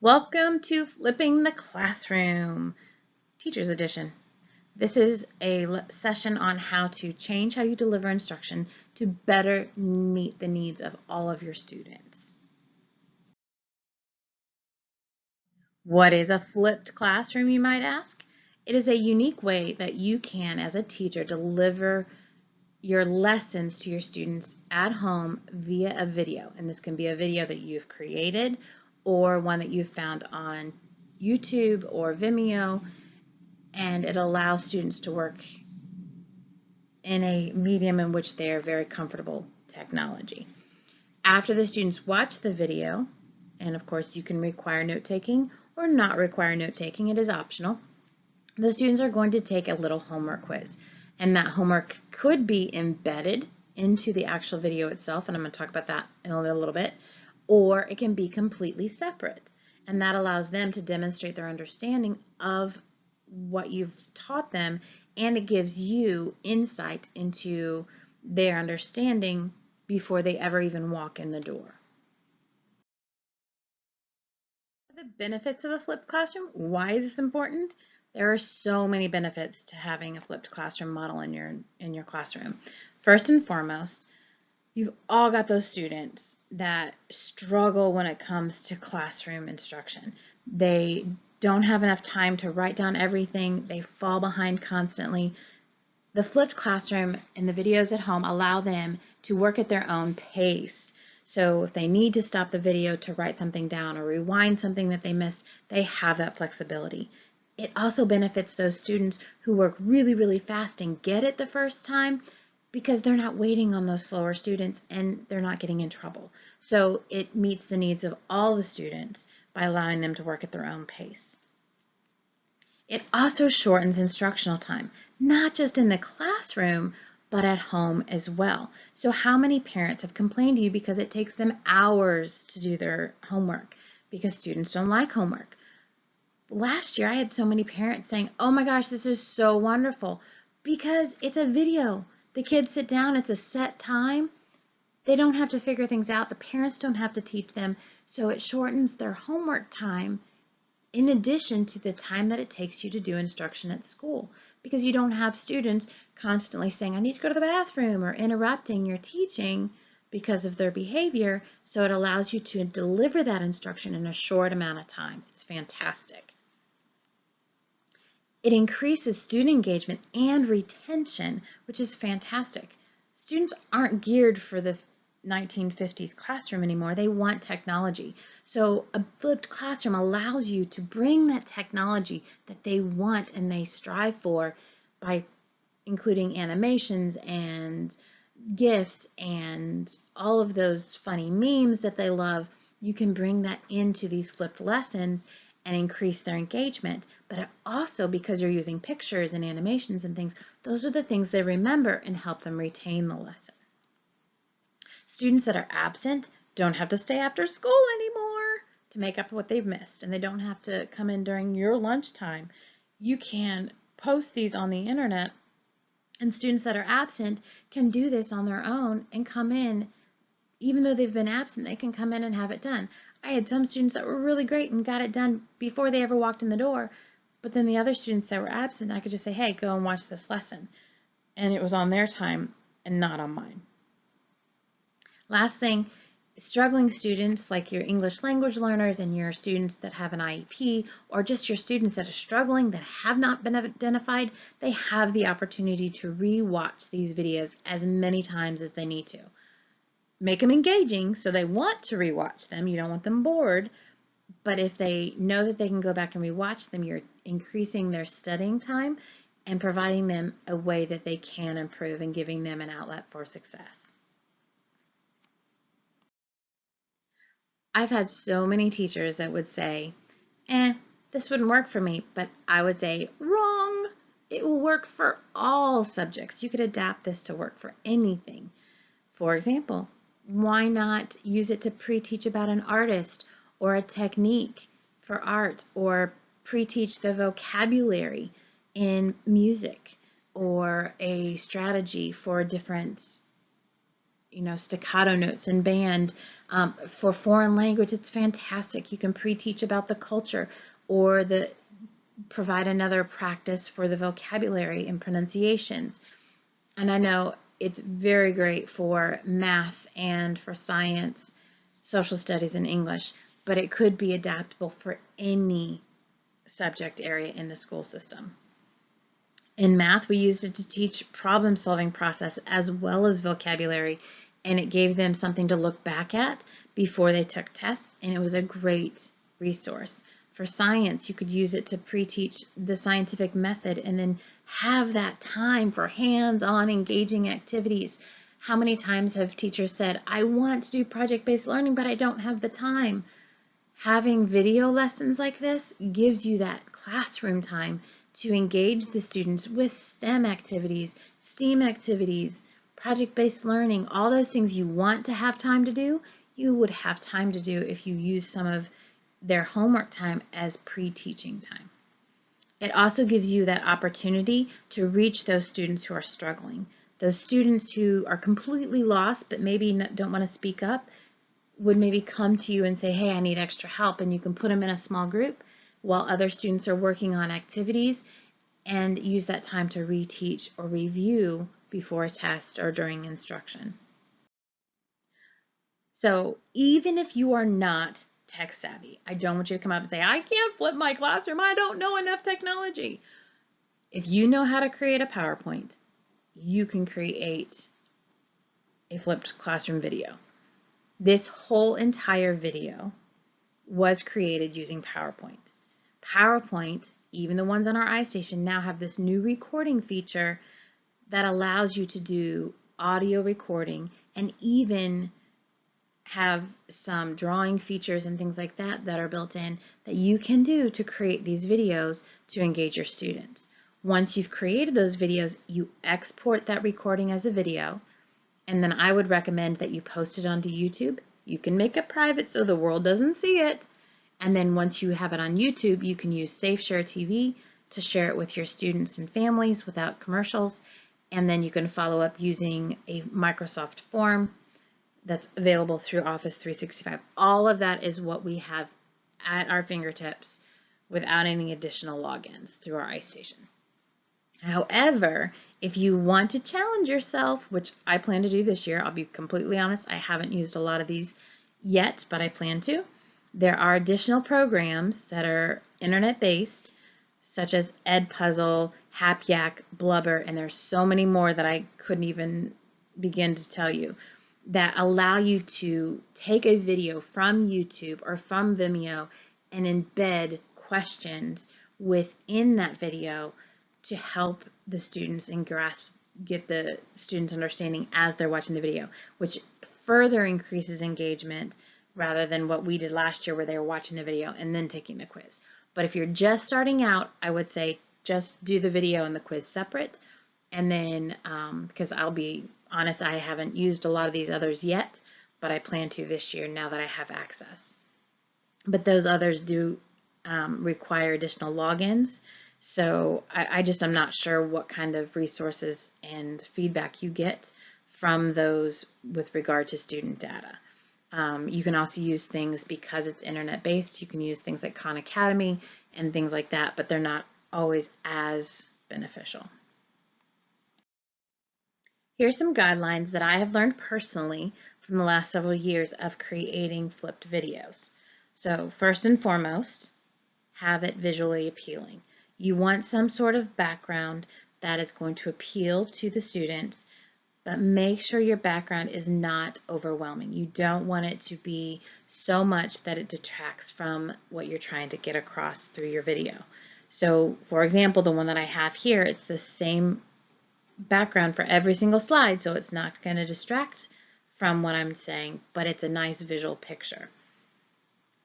Welcome to Flipping the Classroom, Teacher's Edition. This is a session on how to change how you deliver instruction to better meet the needs of all of your students. What is a flipped classroom, you might ask? It is a unique way that you can, as a teacher, deliver your lessons to your students at home via a video. And this can be a video that you've created or one that you've found on YouTube or Vimeo, and it allows students to work in a medium in which they are very comfortable technology. After the students watch the video, and of course you can require note-taking or not require note-taking, it is optional, the students are going to take a little homework quiz. And that homework could be embedded into the actual video itself, and I'm going to talk about that in a little bit, or it can be completely separate. And that allows them to demonstrate their understanding of what you've taught them, and it gives you insight into their understanding before they ever even walk in the door. The benefits of a flipped classroom. Why is this important? There are so many benefits to having a flipped classroom model in your classroom. First and foremost, you've all got those students that struggle when it comes to classroom instruction. They don't have enough time to write down everything. They fall behind constantly. The flipped classroom and the videos at home allow them to work at their own pace. So if they need to stop the video to write something down or rewind something that they missed, they have that flexibility. It also benefits those students who work really, really fast and get it the first time because they're not waiting on those slower students and they're not getting in trouble. So it meets the needs of all the students by allowing them to work at their own pace. It also shortens instructional time, not just in the classroom, but at home as well. So how many parents have complained to you because it takes them hours to do their homework because students don't like homework? Last year, I had so many parents saying, oh my gosh, this is so wonderful because it's a video. The kids sit down, it's a set time. They don't have to figure things out. The parents don't have to teach them. So it shortens their homework time in addition to the time that it takes you to do instruction at school, because you don't have students constantly saying, I need to go to the bathroom, or interrupting your teaching because of their behavior. So it allows you to deliver that instruction in a short amount of time. It's fantastic. It increases student engagement and retention, which is fantastic. Students aren't geared for the 1950s classroom anymore. They want technology. So a flipped classroom allows you to bring that technology that they want and they strive for by including animations and GIFs and all of those funny memes that they love. You can bring that into these flipped lessons and increase their engagement. But also, because you're using pictures and animations and things, those are the things they remember and help them retain the lesson. Students that are absent don't have to stay after school anymore to make up what they've missed, and they don't have to come in during your lunchtime. You can post these on the internet, and students that are absent can do this on their own and come in. Even though they've been absent, they can come in and have it done. I had some students that were really great and got it done before they ever walked in the door, but then the other students that were absent, I could just say, hey, go and watch this lesson. And it was on their time and not on mine. Last thing, struggling students like your English language learners and your students that have an IEP, or just your students that are struggling that have not been identified, they have the opportunity to re-watch these videos as many times as they need to. Make them engaging so they want to re-watch them. You don't want them bored, but if they know that they can go back and re-watch them, you're increasing their studying time and providing them a way that they can improve and giving them an outlet for success. I've had so many teachers that would say, this wouldn't work for me, but I would say, wrong. It will work for all subjects. You could adapt this to work for anything. For example, why not use it to pre-teach about an artist or a technique for art, or pre-teach the vocabulary in music, or a strategy for different staccato notes and band. For foreign language, it's fantastic. You can pre-teach about the culture or provide another practice for the vocabulary and pronunciations. And I know it's very great for math and for science, social studies, and English, but it could be adaptable for any subject area in the school system. In math, we used it to teach problem-solving process as well as vocabulary, and it gave them something to look back at before they took tests, and it was a great resource. For science, you could use it to pre-teach the scientific method and then have that time for hands-on engaging activities. How many times have teachers said, I want to do project-based learning, but I don't have the time? Having video lessons like this gives you that classroom time to engage the students with STEM activities, STEAM activities, project-based learning, all those things you want to have time to do, you would have time to do if you use some of their homework time as pre-teaching time. It also gives you that opportunity to reach those students who are struggling, those students who are completely lost but maybe don't want to speak up, would maybe come to you and say, hey, I need extra help, and you can put them in a small group while other students are working on activities and use that time to reteach or review before a test or during instruction. So even if you are not tech savvy, I don't want you to come up and say, I can't flip my classroom, I don't know enough technology. If you know how to create a PowerPoint, you can create a flipped classroom video. This whole entire video was created using PowerPoint. PowerPoint, even the ones on our iStation, now have this new recording feature that allows you to do audio recording and even have some drawing features and things like that that are built in that you can do to create these videos to engage your students. Once you've created those videos, you export that recording as a video, and then I would recommend that you post it onto YouTube. You can make it private so the world doesn't see it. And then once you have it on YouTube, you can use SafeShare TV to share it with your students and families without commercials. And then you can follow up using a Microsoft form that's available through Office 365. All of that is what we have at our fingertips without any additional logins through our iStation. However, if you want to challenge yourself, which I plan to do this year, I'll be completely honest, I haven't used a lot of these yet, but I plan to. There are additional programs that are internet-based, such as Edpuzzle, HapYak, Blubber, and there's so many more that I couldn't even begin to tell you, that allow you to take a video from YouTube or from Vimeo and embed questions within that video to help the students and get the students' understanding as they're watching the video, which further increases engagement rather than what we did last year where they were watching the video and then taking the quiz. But if you're just starting out, I would say just do the video and the quiz separate. And then, because I'll be honest, I haven't used a lot of these others yet, but I plan to this year now that I have access. But those others do require additional logins. So I'm not sure what kind of resources and feedback you get from those with regard to student data. You can also use things, because it's internet-based, you can use things like Khan Academy and things like that, but they're not always as beneficial. Here's some guidelines that I have learned personally from the last several years of creating flipped videos. So first and foremost, have it visually appealing. You want some sort of background that is going to appeal to the students, but make sure your background is not overwhelming. You don't want it to be so much that it detracts from what you're trying to get across through your video. So for example, the one that I have here, it's the same background for every single slide, so it's not going to distract from what I'm saying, but it's a nice visual picture.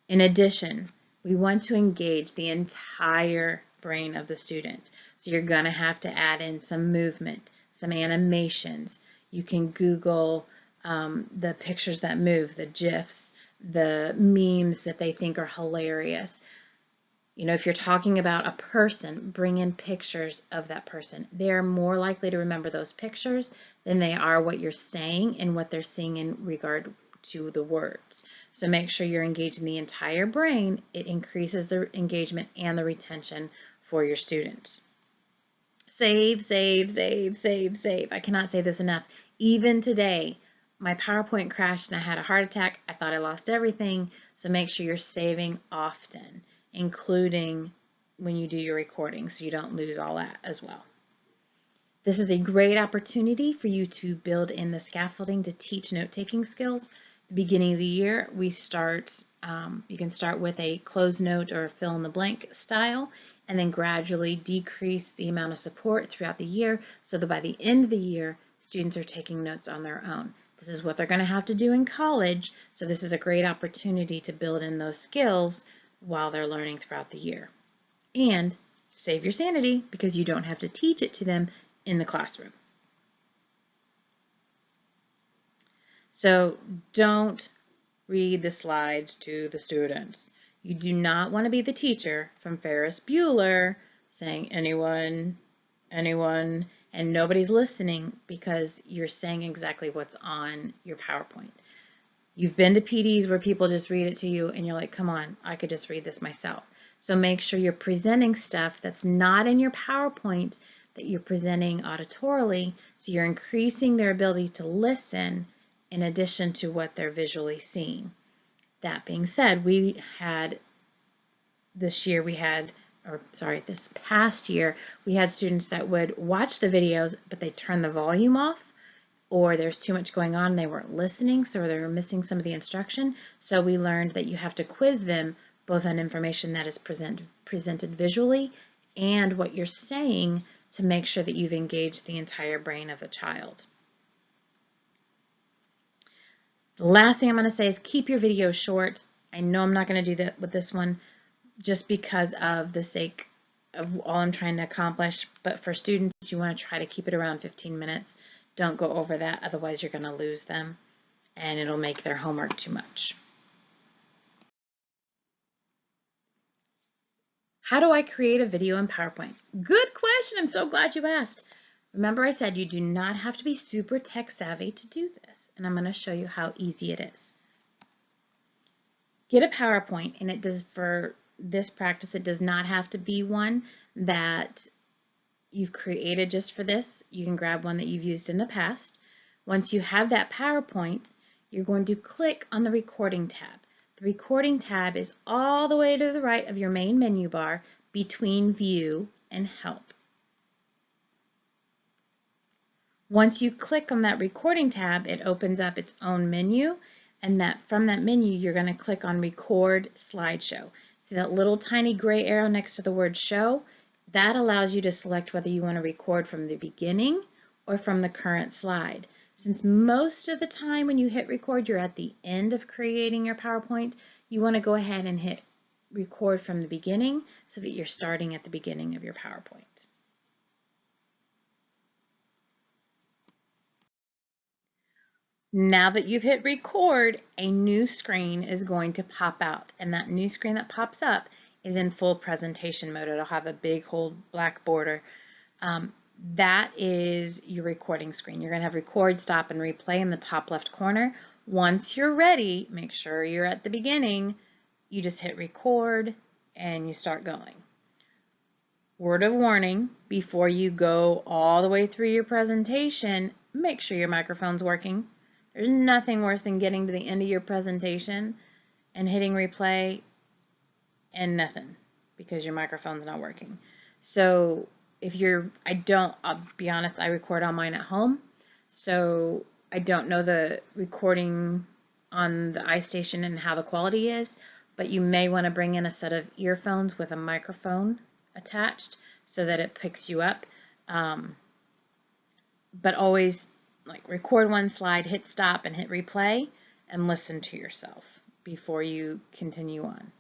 In addition, we want to engage the entire brain of the student. So you're going to have to add in some movement, some animations. You can Google the pictures that move, the GIFs, the memes that they think are hilarious. You know, if you're talking about a person, bring in pictures of that person. They're more likely to remember those pictures than they are what you're saying and what they're seeing in regard to the words. So make sure you're engaging the entire brain. It increases the engagement and the retention for your students. Save, save, save, save, save. I cannot say this enough. Even today, my PowerPoint crashed and I had a heart attack. I thought I lost everything. So make sure you're saving often, including when you do your recording, so you don't lose all that as well. This is a great opportunity for you to build in the scaffolding to teach note-taking skills. At the beginning of the year, we start, you can start with a closed note or fill in the blank style, and then gradually decrease the amount of support throughout the year so that by the end of the year, students are taking notes on their own. This is what they're going to have to do in college, so this is a great opportunity to build in those skills while they're learning throughout the year. And save your sanity because you don't have to teach it to them in the classroom. So don't read the slides to the students. You do not want to be the teacher from Ferris Bueller saying anyone, anyone, and nobody's listening because you're saying exactly what's on your PowerPoint. You've been to PDs where people just read it to you and you're like, come on, I could just read this myself. So make sure you're presenting stuff that's not in your PowerPoint that you're presenting auditorily, so you're increasing their ability to listen in addition to what they're visually seeing. That being said, this past year, we had students that would watch the videos, but they turn the volume off, or there's too much going on and they weren't listening, so they were missing some of the instruction. So we learned that you have to quiz them both on information that is presented visually and what you're saying to make sure that you've engaged the entire brain of the child. The last thing I'm going to say is keep your videos short. I know I'm not going to do that with this one just because of the sake of all I'm trying to accomplish, but for students, you want to try to keep it around 15 minutes. Don't go over that, otherwise you're going to lose them and it'll make their homework too much. How do I create a video in PowerPoint? Good question. I'm so glad you asked. Remember I said you do not have to be super tech savvy to do this, and I'm going to show you how easy it is. Get a PowerPoint, and it does, for this practice, it does not have to be one that you've created just for this. You can grab one that you've used in the past. Once you have that PowerPoint, you're going to click on the recording tab. The recording tab is all the way to the right of your main menu bar between View and Help. Once you click on that recording tab, it opens up its own menu, and from that menu, you're going to click on Record Slideshow. See that little tiny gray arrow next to the word Show? That allows you to select whether you want to record from the beginning or from the current slide. Since most of the time when you hit record, you're at the end of creating your PowerPoint, you want to go ahead and hit record from the beginning so that you're starting at the beginning of your PowerPoint. Now that you've hit record, a new screen is going to pop out, and that new screen that pops up is in full presentation mode. It'll have a big whole black border. That is your recording screen. You're going to have record, stop, and replay in the top left corner. Once you're ready, make sure you're at the beginning. You just hit record and you start going. Word of warning, before you go all the way through your presentation, make sure your microphone's working. There's nothing worse than getting to the end of your presentation and hitting replay and nothing because your microphone's not working. So if I'll be honest, I record on mine at home. So I don't know the recording on the iStation and how the quality is, but you may want to bring in a set of earphones with a microphone attached so that it picks you up. But always record one slide, hit stop and hit replay and listen to yourself before you continue on.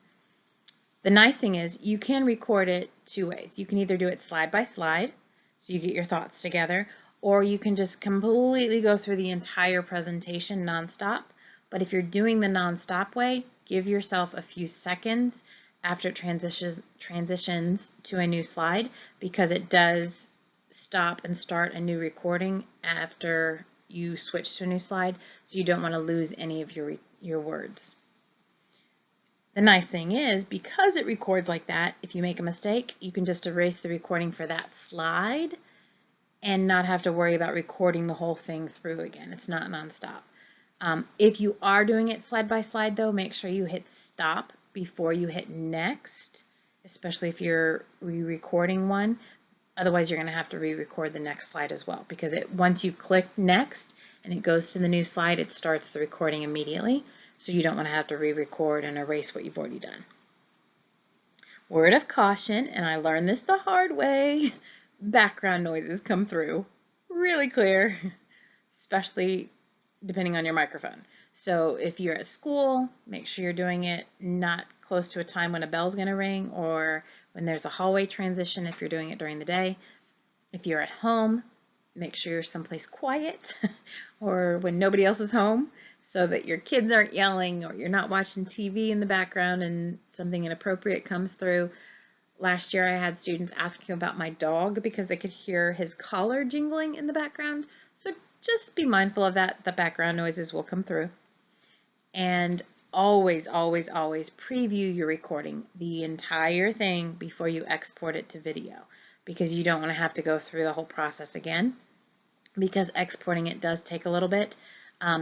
The nice thing is you can record it two ways. You can either do it slide by slide, so you get your thoughts together, or you can just completely go through the entire presentation nonstop. But if you're doing the nonstop way, give yourself a few seconds after it transitions to a new slide, because it does stop and start a new recording after you switch to a new slide, so you don't want to lose any of your words. The nice thing is, because it records like that, if you make a mistake, you can just erase the recording for that slide and not have to worry about recording the whole thing through again. It's not nonstop. If you are doing it slide by slide though, make sure you hit stop before you hit next, especially if you're re-recording one. Otherwise, you're going to have to re-record the next slide as well, because once you click next and it goes to the new slide, it starts the recording immediately. So you don't want to have to re-record and erase what you've already done. Word of caution, and I learned this the hard way, background noises come through really clear, especially depending on your microphone. So if you're at school, make sure you're doing it not close to a time when a bell's going to ring or when there's a hallway transition if you're doing it during the day. If you're at home, make sure you're someplace quiet or when nobody else is home so that your kids aren't yelling or you're not watching TV in the background and something inappropriate comes through. Last year I had students asking about my dog because they could hear his collar jingling in the background. So just be mindful of that. The background noises will come through. And always, always, always preview your recording, the entire thing, before you export it to video, because you don't want to have to go through the whole process again, because exporting it does take a little bit.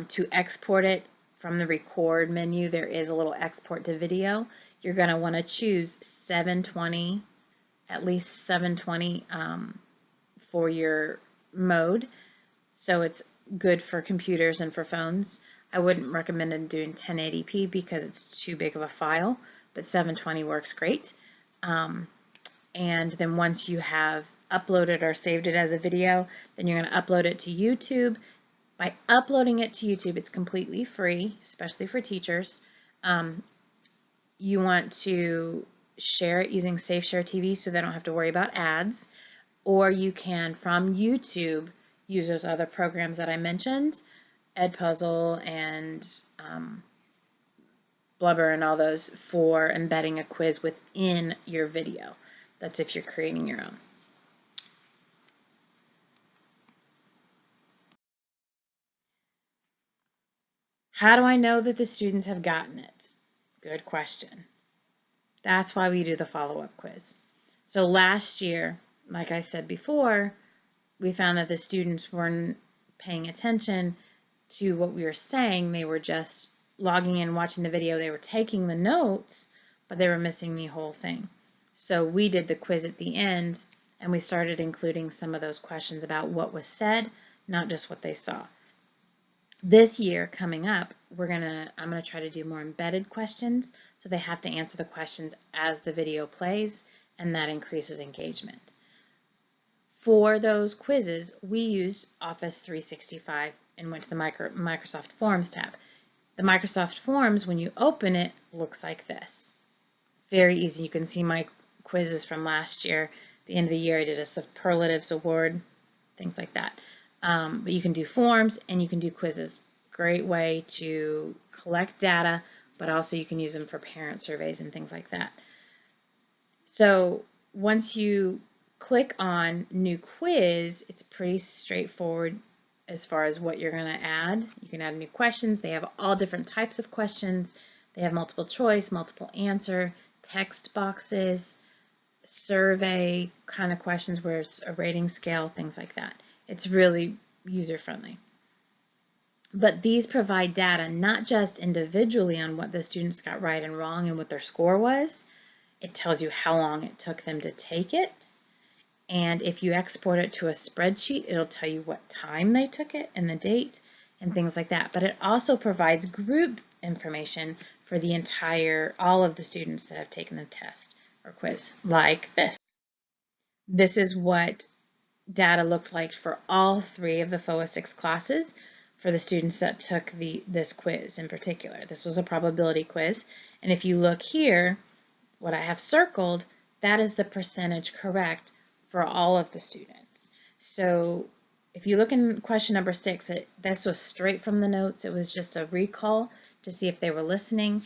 To export it from the record menu, there is a little export to video. You're going to want to choose 720, at least 720 for your mode. So it's good for computers and for phones. I wouldn't recommend doing 1080p because it's too big of a file, but 720 works great. And then once you have uploaded or saved it as a video, then you're going to upload it to YouTube. By uploading it to YouTube, it's completely free, especially for teachers. You want to share it using SafeShare TV so they don't have to worry about ads, or you can, from YouTube, use those other programs that I mentioned, Edpuzzle and Blubber and all those, for embedding a quiz within your video. That's if you're creating your own. How do I know that the students have gotten it? Good question. That's why we do the follow-up quiz. So last year, like I said before, we found that the students weren't paying attention to what we were saying. They were just logging in, watching the video. They were taking the notes, but they were missing the whole thing. So we did the quiz at the end, and we started including some of those questions about what was said, not just what they saw. This year coming up, I'm gonna try to do more embedded questions, so they have to answer the questions as the video plays, and that increases engagement. For those quizzes, we used Office 365 and went to the Microsoft Forms tab. The Microsoft Forms, when you open it, looks like this. Very easy. You can see my quizzes from last year. At the end of the year, I did a Superlatives Award, things like that. But you can do forms and you can do quizzes. Great way to collect data, but also you can use them for parent surveys and things like that. So once you click on New Quiz, it's pretty straightforward as far as what you're going to add. You can add new questions. They have all different types of questions. They have multiple choice, multiple answer, text boxes, survey kind of questions where it's a rating scale, things like that. It's really user-friendly. But these provide data not just individually on what the students got right and wrong and what their score was. It tells you how long it took them to take it. And if you export it to a spreadsheet, it'll tell you what time they took it and the date and things like that. But it also provides group information for all of the students that have taken the test or quiz, like this. This is what data looked like for all 3 of the FOA 6 classes for the students that took this quiz in particular. This was a probability quiz, and if you look here, what I have circled, that is the percentage correct for all of the students. So if you look in question number 6, this was straight from the notes. It was just a recall to see if they were listening.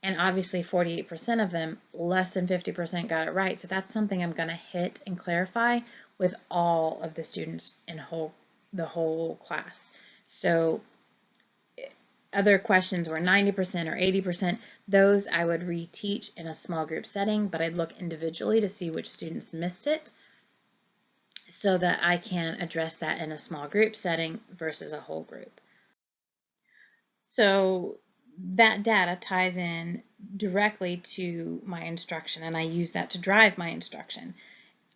And obviously 48% of them, less than 50% got it right. So that's something I'm going to hit and clarify with all of the students in the whole class. So other questions were 90% or 80%. Those I would reteach in a small group setting, but I'd look individually to see which students missed it so that I can address that in a small group setting versus a whole group. So that data ties in directly to my instruction, and I use that to drive my instruction.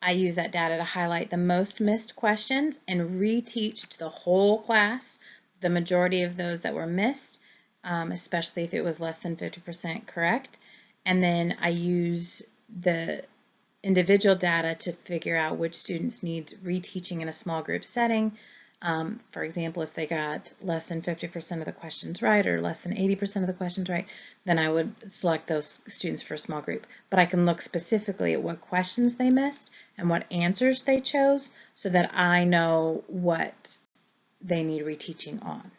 I use that data to highlight the most missed questions and reteach to the whole class the majority of those that were missed, especially if it was less than 50% correct. And then I use the individual data to figure out which students need reteaching in a small group setting. For example, if they got less than 50% of the questions right or less than 80% of the questions right, then I would select those students for a small group. But I can look specifically at what questions they missed and what answers they chose so that I know what they need reteaching on.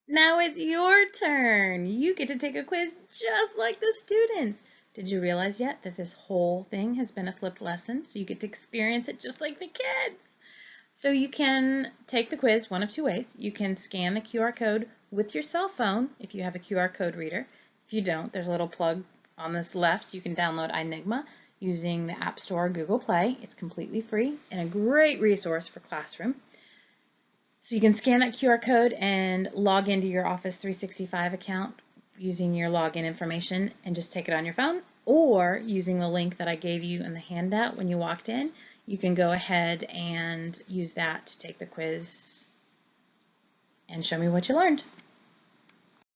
Now it's your turn. You get to take a quiz just like the students. Did you realize yet that this whole thing has been a flipped lesson? So you get to experience it just like the kids. So you can take the quiz one of two ways. You can scan the QR code with your cell phone if you have a QR code reader. If you don't, there's a little plug on this left. You can download iNigma using the App Store or Google Play. It's completely free and a great resource for classroom. So you can scan that QR code and log into your Office 365 account using your login information and just take it on your phone, or using the link that I gave you in the handout when you walked in, you can go ahead and use that to take the quiz and show me what you learned.